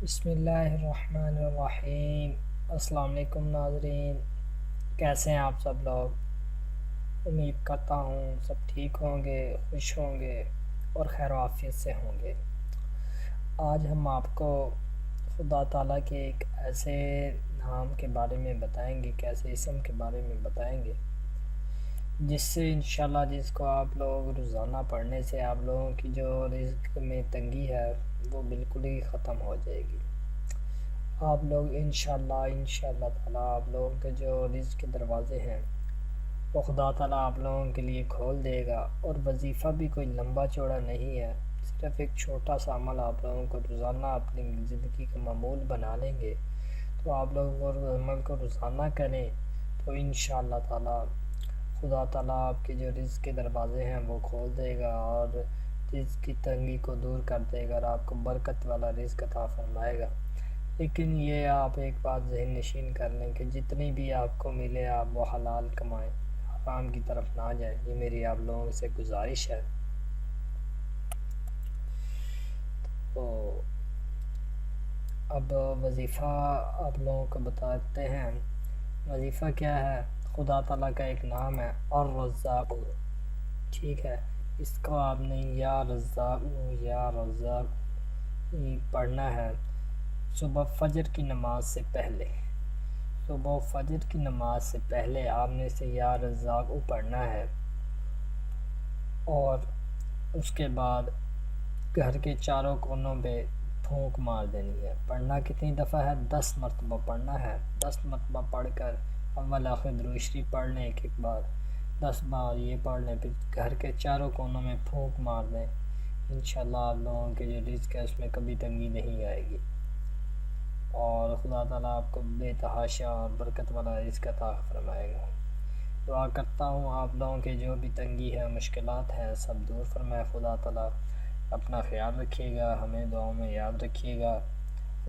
بسم اللہ الرحمن الرحیم۔ السلام علیکم ناظرین، کیسے ہیں آپ سب لوگ؟ امید کرتا ہوں سب ٹھیک ہوں گے، خوش ہوں گے اور خیر و عافیت سے ہوں گے۔ آج ہم آپ کو خدا تعالیٰ کے ایک ایسے نام کے بارے میں بتائیں گے، ایسے اسم کے بارے میں بتائیں گے جس سے انشاءاللہ جس کو آپ لوگ روزانہ پڑھنے سے آپ لوگوں کی جو رزق میں تنگی ہے وہ بالکل ہی ختم ہو جائے گی۔ آپ لوگ انشاءاللہ تعالیٰ آپ لوگوں کے جو رزق کے دروازے ہیں وہ خدا تعالیٰ آپ لوگوں کے لیے کھول دے گا، اور وظیفہ بھی کوئی لمبا چوڑا نہیں ہے، صرف ایک چھوٹا سا عمل آپ لوگوں کو روزانہ اپنی زندگی کا معمول بنا لیں گے تو آپ لوگ وہ عمل کو روزانہ کریں تو انشاءاللہ تعالیٰ خدا تعالیٰ آپ کے جو رزق کے دروازے ہیں وہ کھول دے گا اور رزق کی تنگی کو دور کر دے گا اور آپ کو برکت والا رزق عطا فرمائے گا۔ لیکن یہ آپ ایک بات ذہن نشین کر لیں کہ جتنی بھی آپ کو ملے آپ وہ حلال کمائیں، حرام کی طرف نہ جائیں، یہ میری آپ لوگوں سے گزارش ہے۔ تو اب وظیفہ آپ لوگوں کو بتاتے ہیں۔ وظیفہ کیا ہے؟ خدا تعالیٰ کا ایک نام ہے الرزاق، ٹھیک ہے؟ اس کو آپ نے یا رزاق پڑھنا ہے صبح فجر کی نماز سے پہلے۔ صبح فجر کی نماز سے پہلے آپ نے اسے یا رزاق پڑھنا ہے، اور اس کے بعد گھر کے چاروں کونوں پہ پھونک مار دینی ہے۔ پڑھنا کتنی دفعہ ہے؟ 10 مرتبہ پڑھنا ہے۔ 10 مرتبہ پڑھ کر اول آخر درود شریف پڑھ لیں ایک بار، 10 بار یہ پڑھ لیں، پھر گھر کے چاروں کونوں میں پھونک مار دیں۔ انشاءاللہ آپ لوگوں کے جو رزق ہے اس میں کبھی تنگی نہیں آئے گی، اور خدا تعالیٰ آپ کو بے تحاشا اور برکت والا رزق عطا فرمائے گا۔ دعا کرتا ہوں آپ لوگوں کے جو بھی تنگی ہے، مشکلات ہیں، سب دور فرمائے خدا تعالیٰ۔ اپنا خیال رکھیے گا، ہمیں دعاؤں میں یاد رکھیے گا۔